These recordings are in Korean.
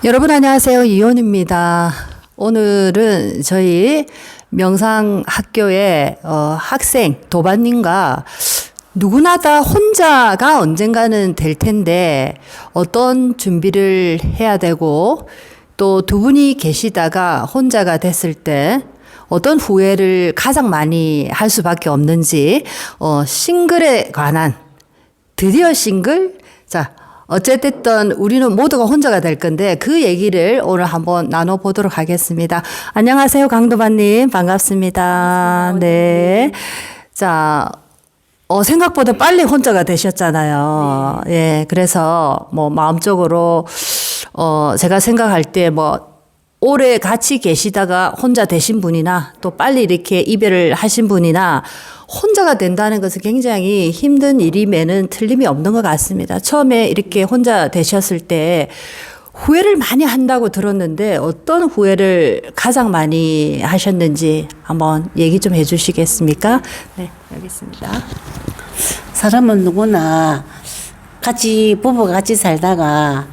여러분 안녕하세요. 이혼입니다. 오늘은 저희 명상학교의 학생 도반님과 누구나 다 혼자가 언젠가는 될 텐데 어떤 준비를 해야 되고 또 두 분이 계시다가 혼자가 됐을 때 어떤 후회를 가장 많이 할 수밖에 없는지 싱글에 관한 드디어 싱글? 자, 어쨌든 우리는 모두가 혼자가 될 건데 그 얘기를 오늘 한번 나눠보도록 하겠습니다. 안녕하세요. 강도반님. 반갑습니다. 네. 자, 생각보다 빨리 혼자가 되셨잖아요. 네. 예, 그래서 마음적으로 제가 생각할 때 오래 같이 계시다가 혼자 되신 분이나 또 빨리 이렇게 이별을 하신 분이나 혼자가 된다는 것은 굉장히 힘든 일임에는 틀림이 없는 것 같습니다. 처음에 이렇게 혼자 되셨을 때 후회를 많이 한다고 들었는데 어떤 후회를 가장 많이 하셨는지 한번 얘기 좀 해주시겠습니까? 네, 여기 있습니다. 사람은 누구나 부부가 같이 살다가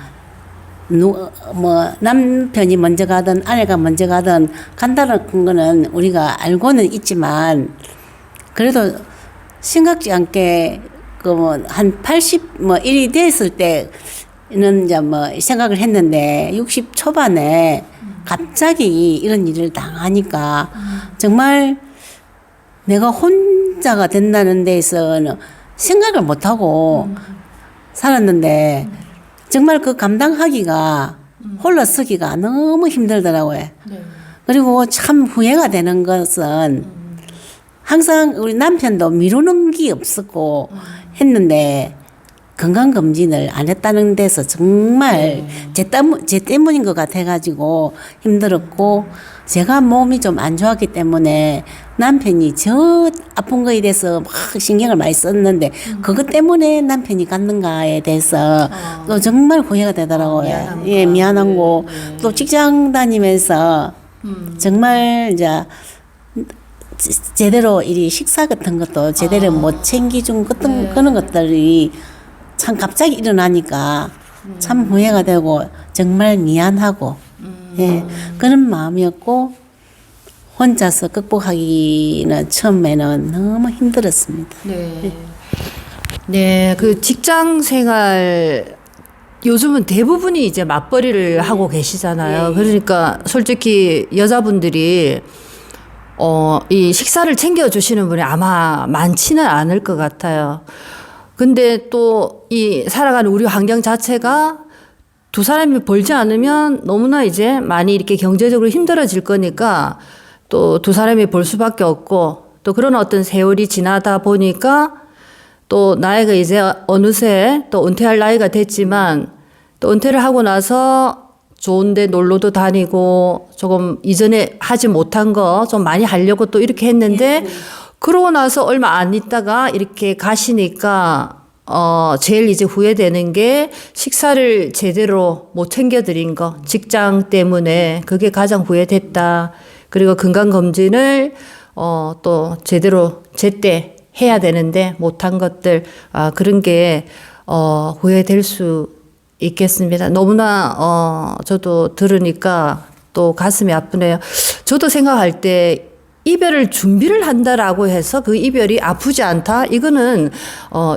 남편이 먼저 가든 아내가 먼저 가든 간다는 거는 우리가 알고는 있지만 그래도 심각지 않게 한 81이 됐을 때는 이제 생각을 했는데 60 초반에 갑자기 이런 일을 당하니까 정말 내가 혼자가 된다는 데에서는 생각을 못 하고 살았는데 정말 그 감당하기가 홀로 서기가 너무 힘들더라고요. 네. 그리고 참 후회가 되는 것은 항상 우리 남편도 미루는 게 없었고 했는데 건강검진을 안 했다는 데서 정말 제 때문인 것 같아가지고 힘들었고 제가 몸이 좀 안 좋았기 때문에 남편이 저 아픈 거에 대해서 막 신경을 많이 썼는데 그것 때문에 남편이 갔는가에 대해서 또 정말 후회가 되더라고요. 예, 미안한 거. 또 직장 다니면서 정말 이제 제대로 식사 같은 것도 제대로 못 챙겨준 그런 것들이 참 갑자기 일어나니까 참 후회가 되고 정말 미안하고 예, 그런 마음이었고 혼자서 극복하기는 처음에는 너무 힘들었습니다. 네. 네, 그 직장 생활 요즘은 대부분이 이제 맞벌이를 하고 계시잖아요. 그러니까 솔직히 여자분들이 이 식사를 챙겨주시는 분이 아마 많지는 않을 것 같아요. 근데 또 이 살아가는 우리 환경 자체가 두 사람이 벌지 않으면 너무나 이제 많이 이렇게 경제적으로 힘들어질 거니까 또 두 사람이 벌 수밖에 없고 또 그런 어떤 세월이 지나다 보니까 또 나이가 이제 어느새 또 은퇴할 나이가 됐지만 또 은퇴를 하고 나서 좋은데 놀러도 다니고 조금 이전에 하지 못한 거 좀 많이 하려고 또 이렇게 했는데 그러고 나서 얼마 안 있다가 이렇게 가시니까 제일 이제 후회되는 게 식사를 제대로 못 챙겨드린 거, 직장 때문에 그게 가장 후회됐다. 그리고 건강검진을 또 제대로 제때 해야 되는데 못한 것들, 그런 게 후회될 수 있겠습니다. 너무나 저도 들으니까 또 가슴이 아프네요. 저도 생각할 때 이별을 준비를 한다라고 해서 그 이별이 아프지 않다? 이거는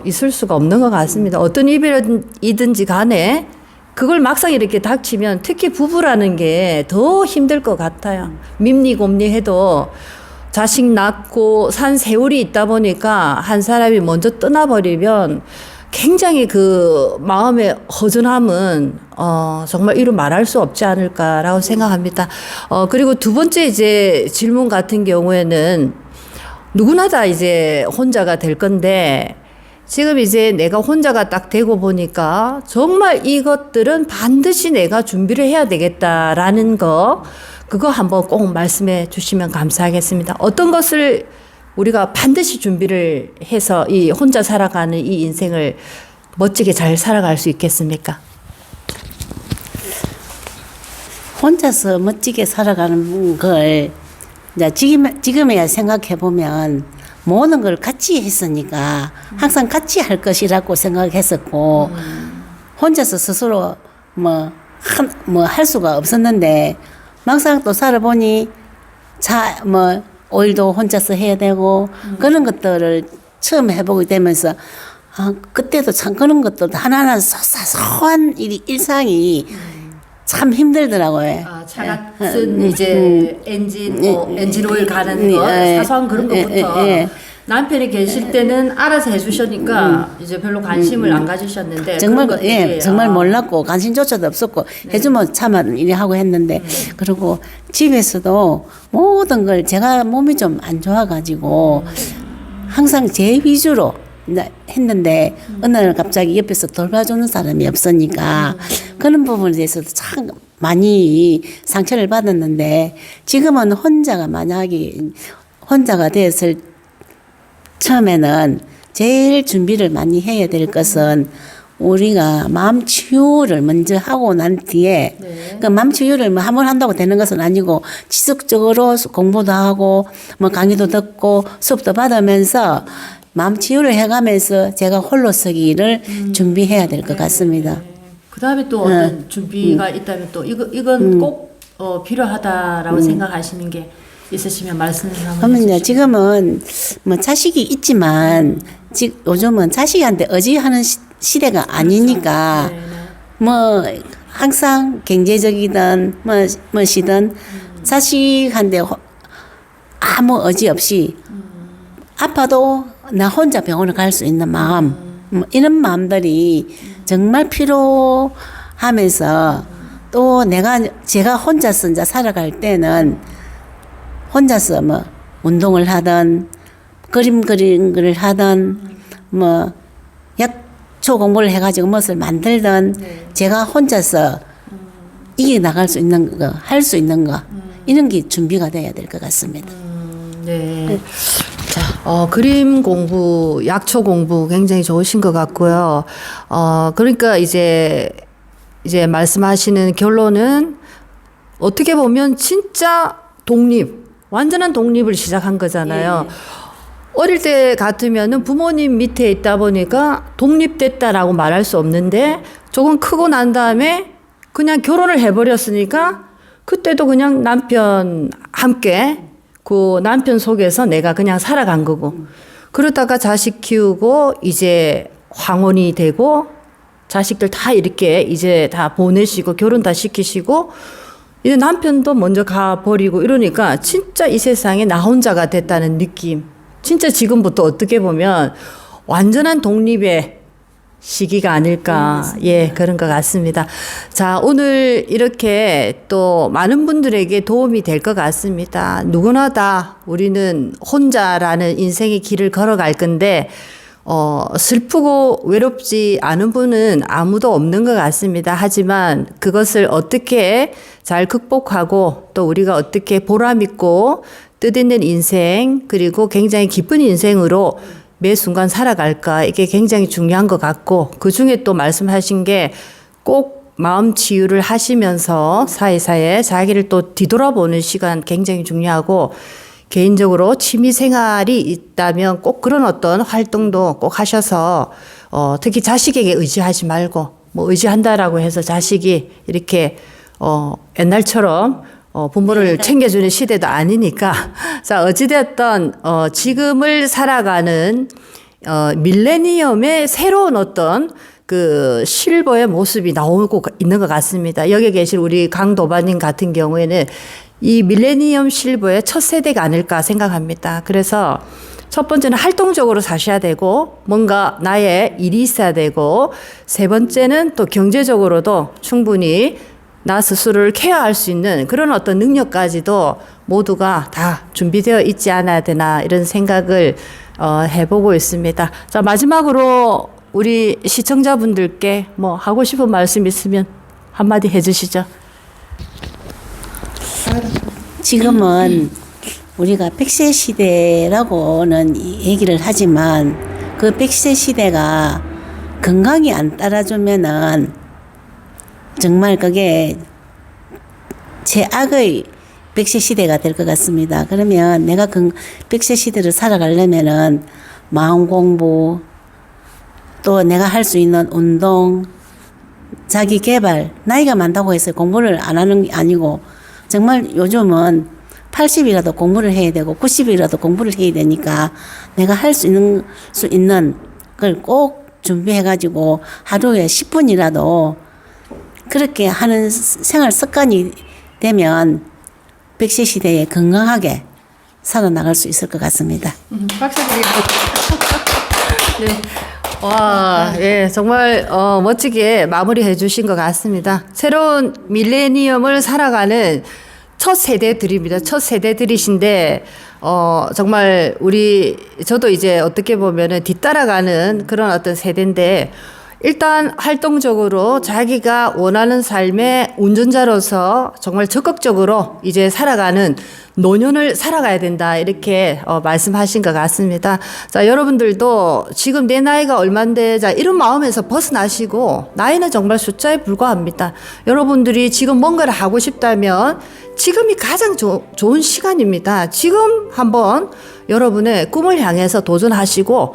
있을 수가 없는 것 같습니다. 어떤 이별이든지 간에 그걸 막상 이렇게 닥치면 특히 부부라는 게 더 힘들 것 같아요. 밉니곱니해도 자식 낳고 산 세월이 있다 보니까 한 사람이 먼저 떠나버리면 굉장히 그 마음의 허전함은 정말 이루 말할 수 없지 않을까라고 생각합니다. 그리고 두 번째 이제 질문 같은 경우에는 누구나 다 이제 혼자가 될 건데 지금 이제 내가 혼자가 딱 되고 보니까 정말 이것들은 반드시 내가 준비를 해야 되겠다라는 그거 한번 꼭 말씀해 주시면 감사하겠습니다. 어떤 것을 우리가 반드시 준비를 해서 이 혼자 살아가는 이 인생을 멋지게 잘 살아갈 수 있겠습니까? 혼자서 멋지게 살아가는 걸 이제 지금에야 생각해 보면 모든 걸 같이 했으니까 항상 같이 할 것이라고 생각했었고 혼자서 스스로 뭐 할 수가 없었는데 막상 또 살아보니 뭐 오일도 혼자서 해야 되고 그런 것들을 처음 해보게 되면서 그때도 참 그런 것들도 하나하나 사소한 일상이 참 힘들더라고요. 차 같은 이제 엔진 오일 가는 거 사소한 그런 것부터 남편이 계실 때는 알아서 해주시니까 이제 별로 관심을 안 가지셨는데 정말 그런 것들이, 정말 몰랐고 관심조차도 없었고 해주면 차만 이래 하고 했는데 그리고 집에서도 모든 걸 제가 몸이 좀 안 좋아가지고 항상 제 위주로 했는데 어느 날 갑자기 옆에서 돌봐주는 사람이 없으니까 그런 부분에 대해서도 참 많이 상처를 받았는데 지금은 혼자가 됐을 처음에는 제일 준비를 많이 해야 될 것은 우리가 마음 치유를 먼저 하고 난 뒤에 그 마음 치유를 뭐 한 번 한다고 되는 것은 아니고 지속적으로 공부도 하고 뭐 강의도 듣고 수업도 받으면서 마음 치유를 해가면서 제가 홀로 서기를 준비해야 될 것 같습니다. 그다음에 또 어떤 준비가 있다면 또 이건 꼭 필요하다라고 생각하시는 게 있으시면 말씀을 한번 그러면 해주시죠. 지금은 뭐 자식이 있지만 요즘은 자식한테 의지하는 시대가 아니니까 뭐 항상 경제적이든 뭐시든 자식한테 아무 의지 없이 아파도 나 혼자 병원을 갈 수 있는 마음 뭐 이런 마음들이 정말 필요하면서 또 제가 혼자서 이제 살아갈 때는 혼자서 뭐 운동을 하든 그림 그리는 걸 하든 뭐 약초 공부를 해가지고 무엇을 만들든 제가 혼자서 이겨 나갈 수 있는 거, 할 수 있는 거 이런 게 준비가 돼야 될 것 같습니다. 네. 자, 그림 공부, 약초 공부 굉장히 좋으신 것 같고요. 그러니까 이제 말씀하시는 결론은 어떻게 보면 진짜 완전한 독립을 시작한 거잖아요. 어릴 때 같으면은 부모님 밑에 있다 보니까 독립됐다라고 말할 수 없는데 조금 크고 난 다음에 그냥 결혼을 해버렸으니까 그때도 그냥 남편 함께 그 남편 속에서 내가 그냥 살아간 거고 그러다가 자식 키우고 이제 황혼이 되고 자식들 다 이렇게 이제 다 보내시고 결혼 다 시키시고 이제 남편도 먼저 가버리고 이러니까 진짜 이 세상에 나 혼자가 됐다는 느낌. 진짜 지금부터 어떻게 보면 완전한 독립의 시기가 아닐까. 그런 것 같습니다. 자, 오늘 이렇게 또 많은 분들에게 도움이 될 것 같습니다. 누구나 다 우리는 혼자라는 인생의 길을 걸어갈 건데, 슬프고 외롭지 않은 분은 아무도 없는 것 같습니다. 하지만 그것을 어떻게 잘 극복하고 또 우리가 어떻게 보람있고 뜻있는 인생 그리고 굉장히 기쁜 인생으로 매 순간 살아갈까 이게 굉장히 중요한 것 같고 그중에 또 말씀하신 게 꼭 마음 치유를 하시면서 사이사이에 자기를 또 뒤돌아보는 시간 굉장히 중요하고 개인적으로 취미 생활이 있다면 꼭 그런 어떤 활동도 꼭 하셔서 특히 자식에게 의지하지 말고 뭐 의지한다라고 해서 자식이 이렇게 옛날처럼 부모를 챙겨주는 시대도 아니니까 자 어찌됐든 지금을 살아가는 밀레니엄의 새로운 어떤 그 실버의 모습이 나오고 있는 것 같습니다. 여기 계실 우리 강도바님 같은 경우에는 이 밀레니엄 실버의 첫 세대가 아닐까 생각합니다. 그래서 첫 번째는 활동적으로 사셔야 되고 뭔가 나의 일이 있어야 되고 세 번째는 또 경제적으로도 충분히 나 스스로를 케어할 수 있는 그런 어떤 능력까지도 모두가 다 준비되어 있지 않아야 되나 이런 생각을 해보고 있습니다. 자, 마지막으로 우리 시청자분들께 뭐 하고 싶은 말씀 있으면 한마디 해주시죠. 지금은 우리가 100세 시대라고는 얘기를 하지만 그 100세 시대가 건강이 안 따라주면은 정말 그게 최악의 100세 시대가 될 것 같습니다. 그러면 내가 100세 시대를 살아가려면은 마음 공부 또 내가 할 수 있는 운동 자기 개발, 나이가 많다고 해서 공부를 안 하는 게 아니고 정말 요즘은 80이라도 공부를 해야 되고 90이라도 공부를 해야 되니까 내가 할 수 있는 걸 꼭 준비해가지고 하루에 10분이라도 그렇게 하는 생활 습관이 되면 100세 시대에 건강하게 살아나갈 수 있을 것 같습니다. 박수 드리고. 네. 와, 예, 정말 멋지게 마무리해 주신 것 같습니다. 새로운 밀레니엄을 살아가는 첫 세대들입니다. 첫 세대들이신데 정말 저도 이제 어떻게 보면은 뒤따라가는 그런 어떤 세대인데 일단 활동적으로 자기가 원하는 삶의 운전자로서 정말 적극적으로 이제 살아가는 노년을 살아가야 된다 이렇게 말씀하신 것 같습니다. 자, 여러분들도 지금 내 나이가 얼만데 자 이런 마음에서 벗어나시고 나이는 정말 숫자에 불과합니다. 여러분들이 지금 뭔가를 하고 싶다면 지금이 가장 좋은 시간입니다. 지금 한번 여러분의 꿈을 향해서 도전하시고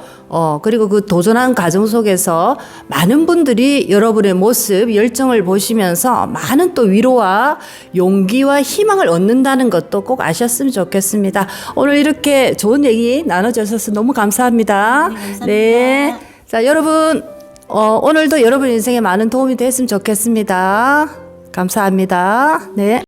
그리고 그 도전한 과정 속에서 많은 분들이 여러분의 모습, 열정을 보시면서 많은 또 위로와 용기와 희망을 얻는다는 것도 꼭 아셨으면 좋겠습니다. 오늘 이렇게 좋은 얘기 나눠주셔서 너무 감사합니다. 네, 감사합니다. 네. 자, 여러분 오늘도 여러분 인생에 많은 도움이 됐으면 좋겠습니다. 감사합니다. 네.